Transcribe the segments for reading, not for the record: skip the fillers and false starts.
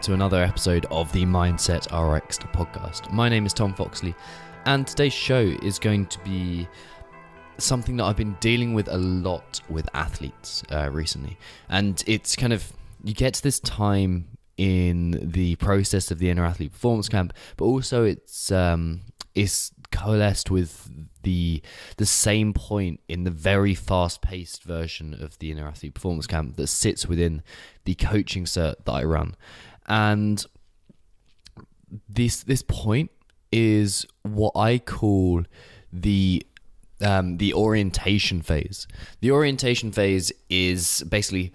to another episode of the Mindset RX podcast. My name is Tom Foxley, and today's show is going to be something that I've been dealing with a lot with athletes recently. And it's kind of, you get to this time in the process of the Inner Athlete Performance Camp, but also it's coalesced with the same point in the very fast-paced version of the Inner Athlete Performance Camp that sits within the coaching cert that I run. And this point is what I call the orientation phase. The orientation phase is basically,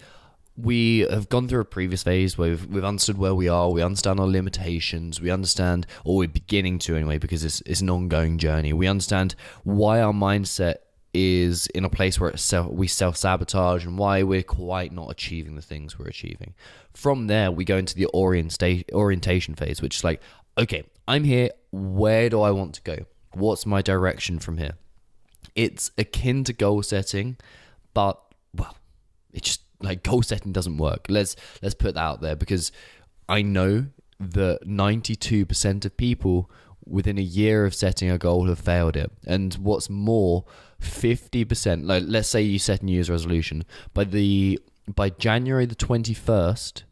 we have gone through a previous phase where we've understood where we are, we understand our limitations, we understand, or we're beginning to anyway, because it's an ongoing journey. We understand why our mindset is in a place where we self-sabotage and why we're quite not achieving the things we're achieving. From there, we go into the orientation phase, which is like, okay, I'm here, where do I want to go? What's my direction from here? It's akin to goal setting, but, well, it's just, like, goal setting doesn't work. Let's put that out there, because I know that 92% of people within a year of setting a goal have failed it. And what's more, 50%, like, let's say you set a New Year's resolution, by January the 21st,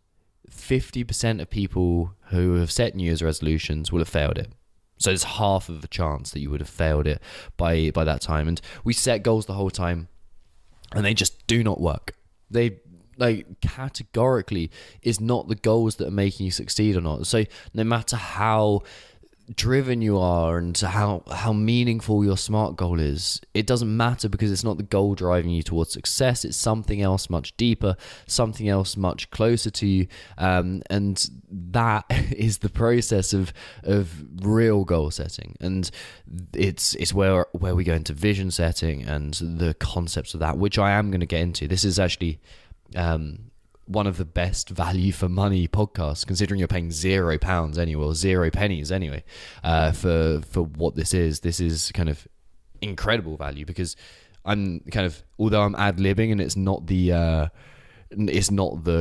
50% of people who have set New Year's resolutions will have failed it. So there's half of a chance that you would have failed it by that time. And we set goals the whole time, and they just do not work. They, like, categorically is not the goals that are making you succeed or not. So no matter how driven you are and how meaningful your SMART goal is, it doesn't matter, because it's not the goal driving you towards success. It's something else much deeper, something else much closer to you. And that is the process of real goal setting. And it's where we go into vision setting and the concepts of that, which I am going to get into. This is actually one of the best value for money podcasts, considering you're paying £0 anyway, or 0 pennies anyway, for what this is. This is kind of incredible value, because I'm kind of, although I'm ad-libbing and it's not the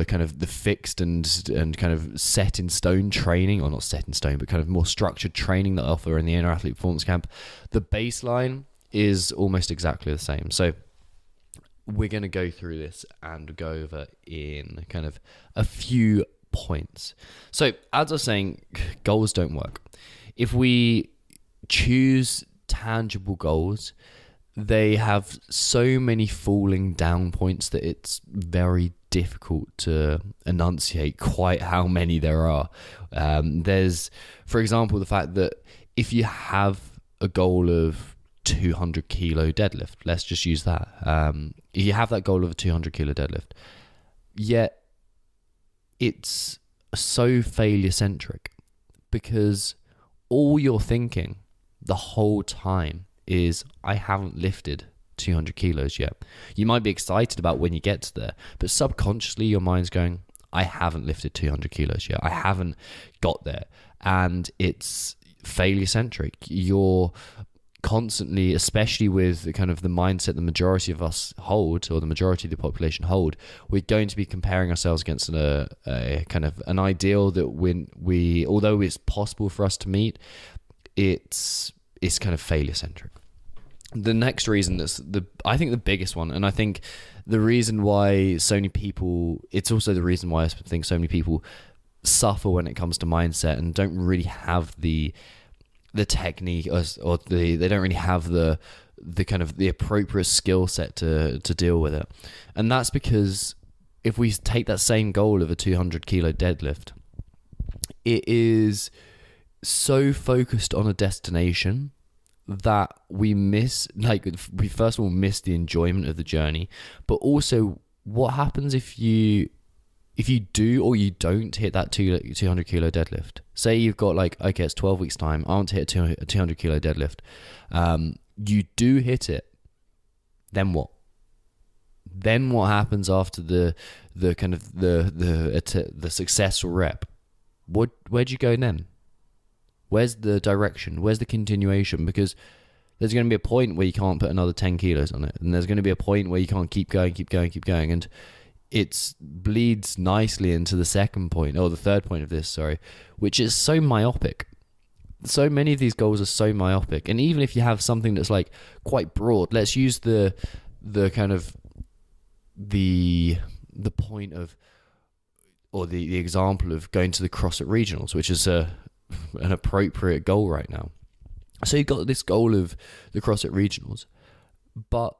kind of the fixed and kind of set in stone training, or not set in stone, but kind of more structured training that I offer in the Inner Athlete Performance Camp, the baseline is almost exactly the same. So we're going to go through this and go over in kind of a few points. So, as I was saying, goals don't work. If we choose tangible goals, they have so many falling down points that it's very difficult to enunciate quite how many there are. There's, for example, the fact that if you have a goal of 200 kilo deadlift, let's just use that. You have that goal of a 200 kilo deadlift, yet it's so failure centric, because all you're thinking the whole time is, I haven't lifted 200 kilos yet. You might be excited about when you get to there, but subconsciously your mind's going, I haven't lifted 200 kilos yet. I haven't got there. And it's failure centric. You're constantly, especially with the kind of the mindset the majority of us hold, or the majority of the population hold, we're going to be comparing ourselves against a kind of an ideal that we although it's possible for us to meet, it's kind of failure centric. The next reason I think the biggest one, and I think the reason why so many people, it's also the reason why I think so many people suffer when it comes to mindset and don't really have the technique, or they don't really have the kind of the appropriate skill set to deal with it. And that's because if we take that same goal of a 200 kilo deadlift, it is so focused on a destination that we first of all miss the enjoyment of the journey, but also what happens if you do or you don't hit that 200 kilo deadlift. Say you've got, like, okay, it's 12 weeks time, I want to hit a 200 kilo deadlift. You do hit it. Then what? Then what happens after the kind of the successful rep? Where'd you go then? Where's the direction? Where's the continuation? Because there's going to be a point where you can't put another 10 kilos on it. And there's going to be a point where you can't keep going. And it bleeds nicely into the second point, or the third point of this, sorry, which is so myopic. So many of these goals are so myopic, and even if you have something that's like quite broad, let's use the kind of the point of, or the example of going to the CrossFit Regionals, which is an appropriate goal right now. So you've got this goal of the CrossFit Regionals, but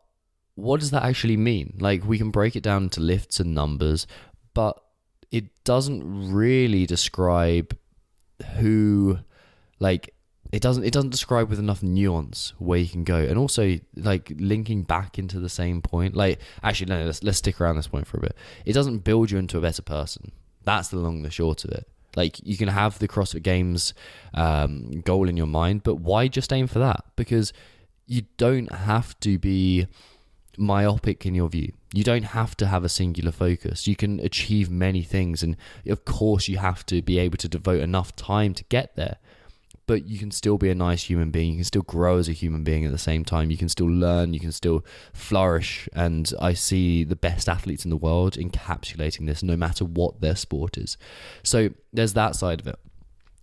what does that actually mean? Like, we can break it down into lifts and numbers, but it doesn't really describe who, like, it doesn't describe with enough nuance where you can go. And also, like, linking back into the same point, like, actually, no, let's stick around this point for a bit. It doesn't build you into a better person. That's the long and the short of it. Like, you can have the CrossFit Games goal in your mind, but why just aim for that? Because you don't have to be myopic in your view. You don't have to have a singular focus. You can achieve many things, and of course you have to be able to devote enough time to get there, but you can still be a nice human being. You can still grow as a human being at the same time. You can still learn, you can still flourish, and I see the best athletes in the world encapsulating this no matter what their sport is. So there's that side of it.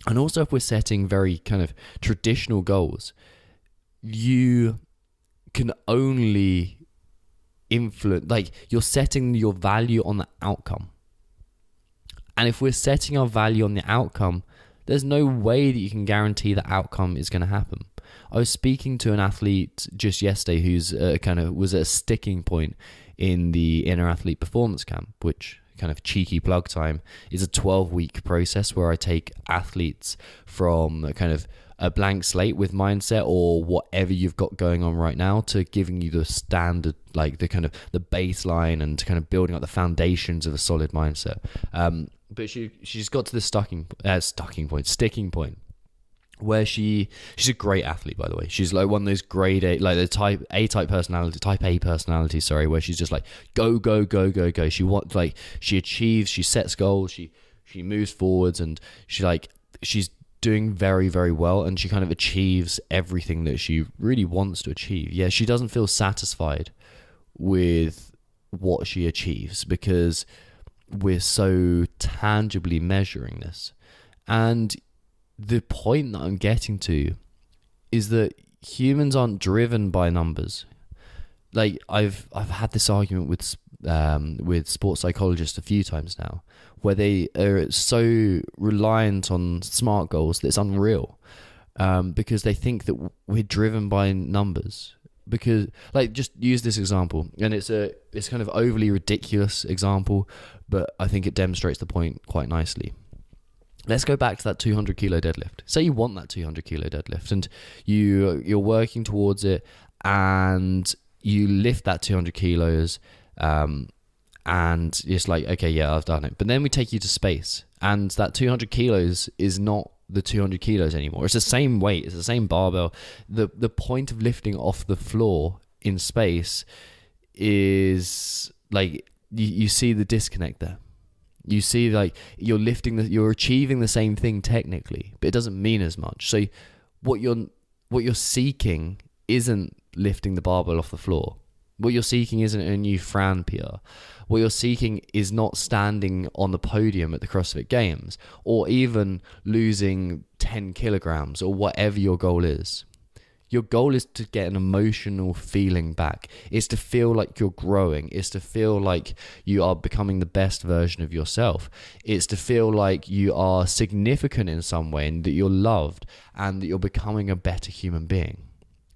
And also, if we're setting very kind of traditional goals, you can only influence, like, you're setting your value on the outcome. And if we're setting our value on the outcome, there's no way that you can guarantee that outcome is going to happen. I was speaking to an athlete just yesterday who's was at a sticking point in the Inner Athlete Performance Camp, which, kind of cheeky plug time, is a 12-week process where I take athletes from kind of a blank slate with mindset or whatever you've got going on right now to giving you the standard, like the kind of the baseline and kind of building up the foundations of a solid mindset. But she's got to the sticking point where she's a great athlete, by the way. She's like one of those grade A, like the type A personality, sorry, where she's just like go. She achieves, she sets goals, she moves forwards, and she's doing very, very well, and she kind of achieves everything that she really wants to achieve. Yeah, she doesn't feel satisfied with what she achieves because we're so tangibly measuring this. And the point that I'm getting to is that humans aren't driven by numbers. Like, I've had this argument with sports psychologists a few times now, where they are so reliant on SMART goals that it's unreal, because they think that we're driven by numbers. Because, like, just use this example, and it's kind of overly ridiculous example, but I think it demonstrates the point quite nicely. Let's go back to that 200 kilo deadlift. Say you want that 200 kilo deadlift, and you're working towards it, and you lift that 200 kilos, and it's like, okay, yeah, I've done it. But then we take you to space, and that 200 kilos is not the 200 kilos anymore. It's the same weight, it's the same barbell. The point of lifting off the floor in space is like, you see the disconnect there. You see, like, you're achieving the same thing technically, but it doesn't mean as much. So what you're seeking isn't lifting the barbell off the floor. What you're seeking isn't a new Fran PR. What you're seeking is not standing on the podium at the CrossFit Games, or even losing 10 kilograms, or whatever your goal is. Your goal is to get an emotional feeling back. It's to feel like you're growing. It's to feel like you are becoming the best version of yourself. It's to feel like you are significant in some way, and that you're loved, and that you're becoming a better human being.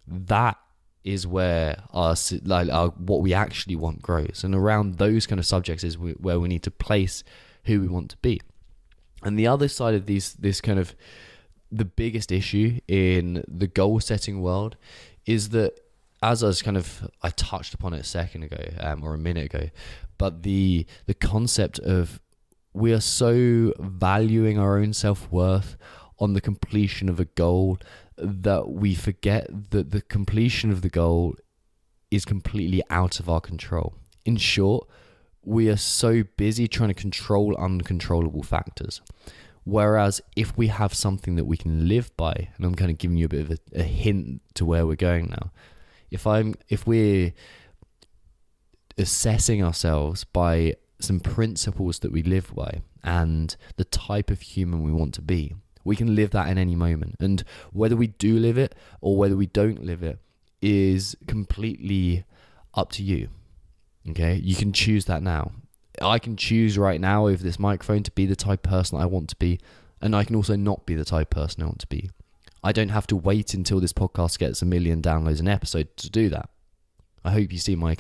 That is where our what we actually want grows, and around those kind of subjects is where we need to place who we want to be. And the other side of this kind of the biggest issue in the goal setting world is that, as I touched upon it a second ago, or a minute ago, but the concept of we are so valuing our own self-worth on the completion of a goal that we forget that the completion of the goal is completely out of our control. In short, we are so busy trying to control uncontrollable factors. Whereas if we have something that we can live by, and I'm kind of giving you a bit of a hint to where we're going now. If we're assessing ourselves by some principles that we live by and the type of human we want to be. We can live that in any moment. And whether we do live it or whether we don't live it is completely up to you. Okay? You can choose that now. I can choose right now over this microphone to be the type of person I want to be. And I can also not be the type of person I want to be. I don't have to wait until this podcast gets 1 million downloads an episode to do that. I hope you see my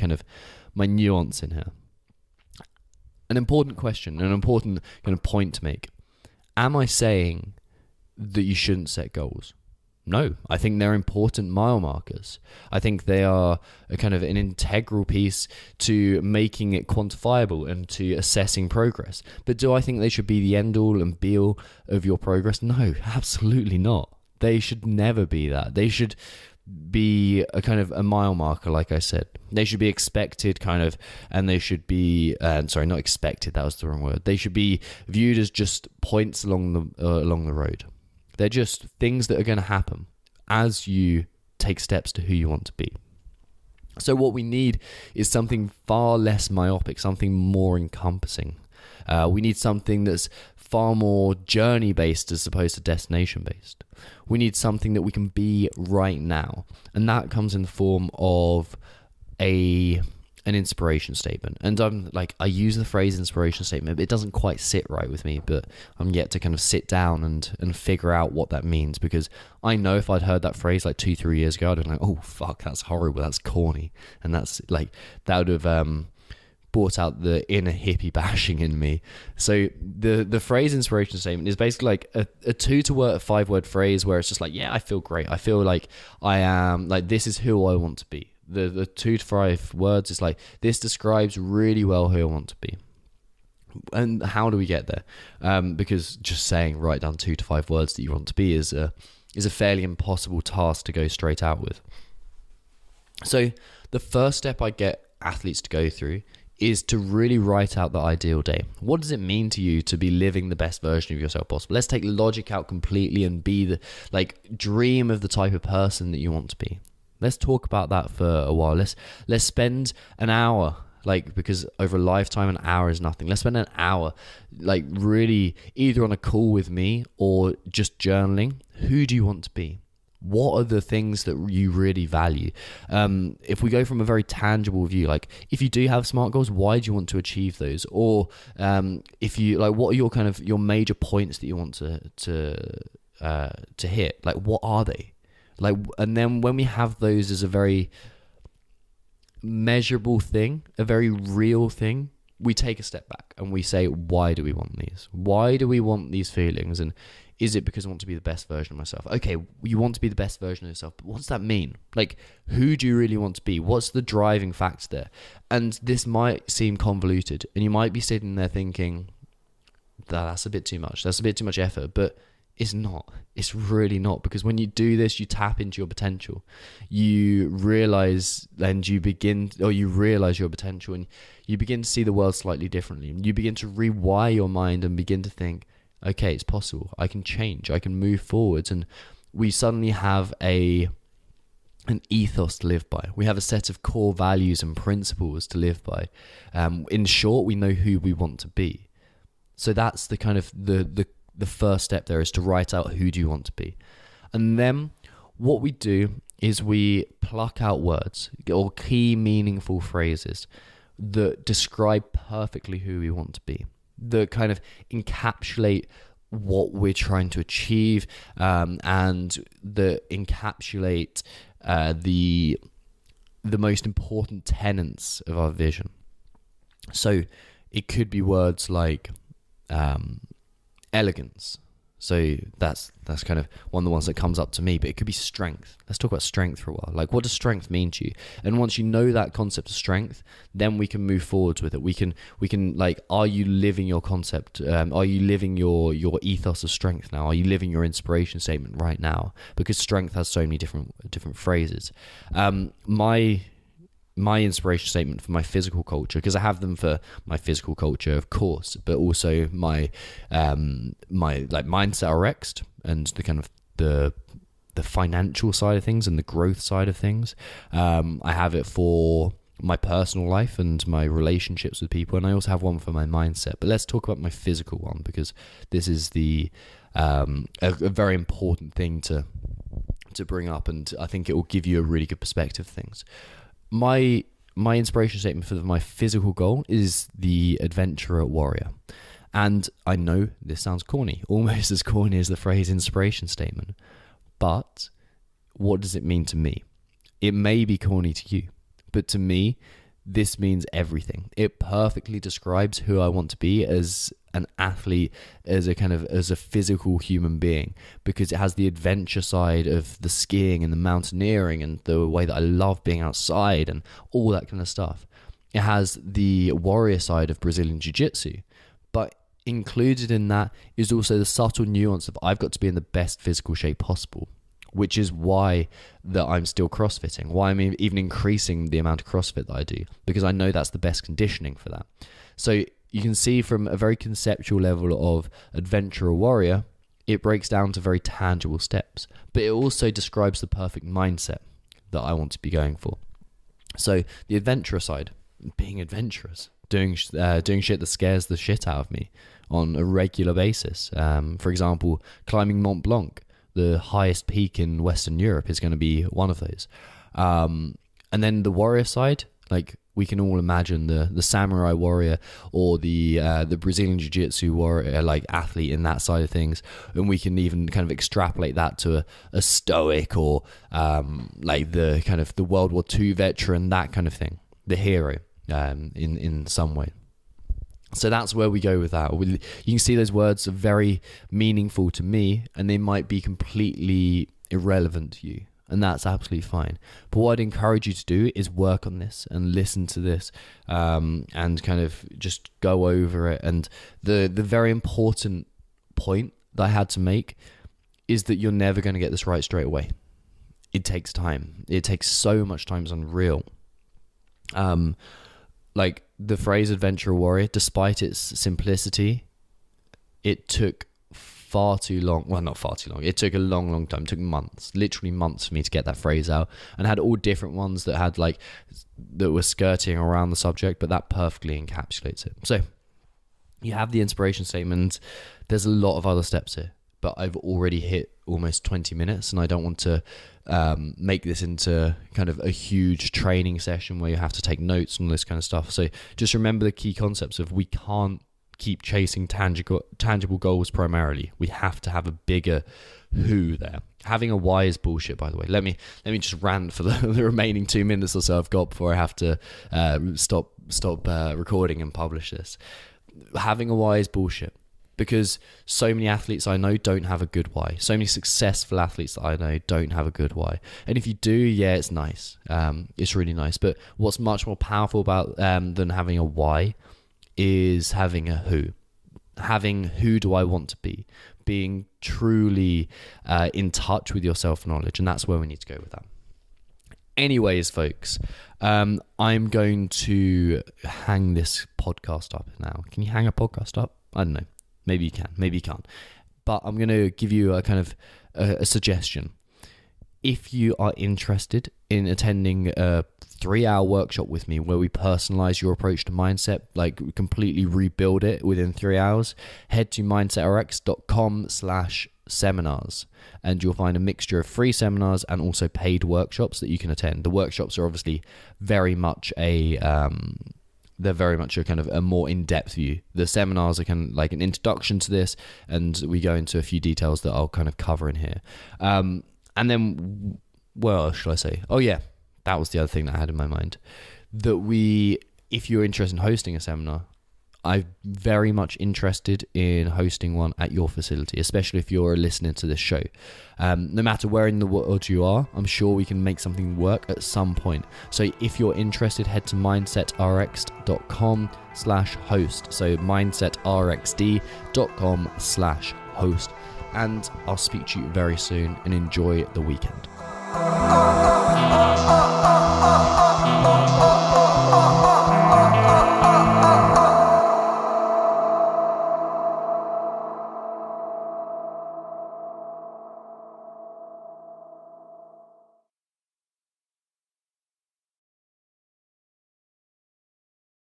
nuance in here. An important question, an important kind of point to make. Am I saying that you shouldn't set goals? No, I think they're important mile markers. I think they are a kind of an integral piece to making it quantifiable and to assessing progress. But do I think they should be the end all and be all of your progress? No, absolutely not. They should never be that. They should be a kind of a mile marker, like I said. They should be expected and they should be, sorry, not expected, that was the wrong word. They should be viewed as just points along the road. They're just things that are going to happen as you take steps to who you want to be. So what we need is something far less myopic, something more encompassing. We need something that's far more journey-based as opposed to destination-based. We need something that we can be right now. And that comes in the form of an inspiration statement. And I use the phrase inspiration statement, but it doesn't quite sit right with me, but I'm yet to kind of sit down and figure out what that means, because I know if I'd heard that phrase like 2-3 years ago, I'd have been like, oh fuck, that's horrible, that's corny. And that's like, that would have brought out the inner hippie bashing in me. So the phrase inspiration statement is basically like a 2 to 5 word phrase where it's just like, yeah, I feel great. I feel like I am, like, this is who I want to be. The 2 to 5 words is like, this describes really well who I want to be. And how do we get there? Because just saying write down 2 to 5 words that you want to be is a fairly impossible task to go straight out with. So the first step I get athletes to go through is to really write out the ideal day. What does it mean to you to be living the best version of yourself possible? Let's take logic out completely and be the dream of the type of person that you want to be. Let's talk about that for a while. Let's spend an hour, because over a lifetime, an hour is nothing. Let's spend an hour, really either on a call with me or just journaling. Who do you want to be? What are the things that you really value? If we go from a very tangible view, if you do have SMART goals, why do you want to achieve those? Or if you what are your major points that you want to hit? What are they? And then when we have those as a very measurable thing, a very real thing, we take a step back and we say, why do we want these? Why do we want these feelings? And is it because I want to be the best version of myself? Okay, you want to be the best version of yourself, but what does that mean? Who do you really want to be? What's the driving factor there? And this might seem convoluted, and you might be sitting there thinking, that's a bit too much. That's a bit too much effort, but it's not. It's really not, because when you do this, you tap into your potential. You realize your potential, and you begin to see the world slightly differently. You begin to rewire your mind and begin to think, okay, it's possible. I can change. I can move forwards. And we suddenly have an ethos to live by. We have a set of core values and principles to live by. In short, we know who we want to be. So that's the kind of the first step there, is to write out who do you want to be. And then what we do is we pluck out words or key meaningful phrases that describe perfectly who we want to be, that kind of encapsulate what we're trying to achieve, and that encapsulate the most important tenets of our vision. So it could be words like elegance. So that's kind of one of the ones that comes up to me, but it could be strength. Let's talk about strength for a while. What does strength mean to you? And once you know that concept of strength, then we can move forwards with it. We can are you living your concept? Are you living your ethos of strength now? Are you living your inspiration statement right now? Because strength has so many different phrases. My inspiration statement for my physical culture, because I have them for my physical culture, of course, but also my mindset RX and the kind of the financial side of things and the growth side of things. I have it for my personal life and my relationships with people, and I also have one for my mindset. But let's talk about my physical one, because this is the a very important thing to bring up, and I think it will give you a really good perspective of things. My inspiration statement for my physical goal is the adventurer warrior. And I know this sounds corny, almost as corny as the phrase inspiration statement. But what does it mean to me? It may be corny to you, but to me, this means everything. It perfectly describes who I want to be as an athlete, as a physical human being, because it has the adventure side of the skiing and the mountaineering and the way that I love being outside and all that kind of stuff. It has the warrior side of Brazilian Jiu-Jitsu, but included in that is also the subtle nuance of I've got to be in the best physical shape possible, which is why that I'm still CrossFitting, why I'm even increasing the amount of CrossFit that I do, because I know that's the best conditioning for that. So you can see from a very conceptual level of adventurer warrior, it breaks down to very tangible steps, but it also describes the perfect mindset that I want to be going for. So the adventurer side, being adventurous, doing shit that scares the shit out of me on a regular basis. For example, climbing Mont Blanc, the highest peak in Western Europe, is going to be one of those. And then the warrior side, like we can all imagine the samurai warrior or the Brazilian Jiu-Jitsu warrior, like athlete in that side of things, and we can even kind of extrapolate that to a stoic or like the kind of the World War II veteran, that kind of thing, the hero in some way. So that's where we go with that. You can see those words are very meaningful to me, and they might be completely irrelevant to you, and that's absolutely fine. But what I'd encourage you to do is work on this and listen to this, and kind of just go over it. And the very important point that I had to make is that you're never going to get this right straight away. It takes time. It takes so much time. It's unreal. Like the phrase adventurer warrior, despite its simplicity, it took far too long. Well, not far too long. It took a long time. It took months, literally months for me to get that phrase out, and had all different ones that had that were skirting around the subject, but that perfectly encapsulates it. So you have the inspiration statement. There's a lot of other steps here, but I've already hit almost 20 minutes, and I don't want to make this into kind of a huge training session where you have to take notes and all this kind of stuff. So just remember the key concepts of we can't keep chasing tangible goals primarily. We have to have a bigger who there. Having a why is bullshit, by the way. Let me just rant for the remaining 2 minutes or so I've got before I have to stop recording and publish this. Having a why is bullshit, because so many athletes I know don't have a good why. So many successful athletes that I know don't have a good why. And if you do, yeah, it's nice. It's really nice. But what's much more powerful about than having a why is having a who. Having who do I want to be? Being truly in touch with your self-knowledge. And that's where we need to go with that. Anyways, folks, I'm going to hang this podcast up now. Can you hang a podcast up? I don't know. Maybe you can, maybe you can't. But I'm going to give you a kind of a suggestion. If you are interested in attending a 3-hour workshop with me where we personalize your approach to mindset, like completely rebuild it within 3 hours, head to mindsetrx.com/seminars, and you'll find a mixture of free seminars and also paid workshops that you can attend. The workshops are obviously very much they're very much a kind of a more in-depth view. The seminars are kind of like an introduction to this, and we go into a few details that I'll kind of cover in here. And then, well, should I say? Oh yeah, that was the other thing that I had in my mind. If you're interested in hosting a seminar, I'm very much interested in hosting one at your facility, especially if you're listening to this show. No matter where in the world you are, I'm sure we can make something work at some point. So if you're interested, head to mindsetrx.com/host. So mindsetrxd.com/host. And I'll speak to you very soon, and enjoy the weekend.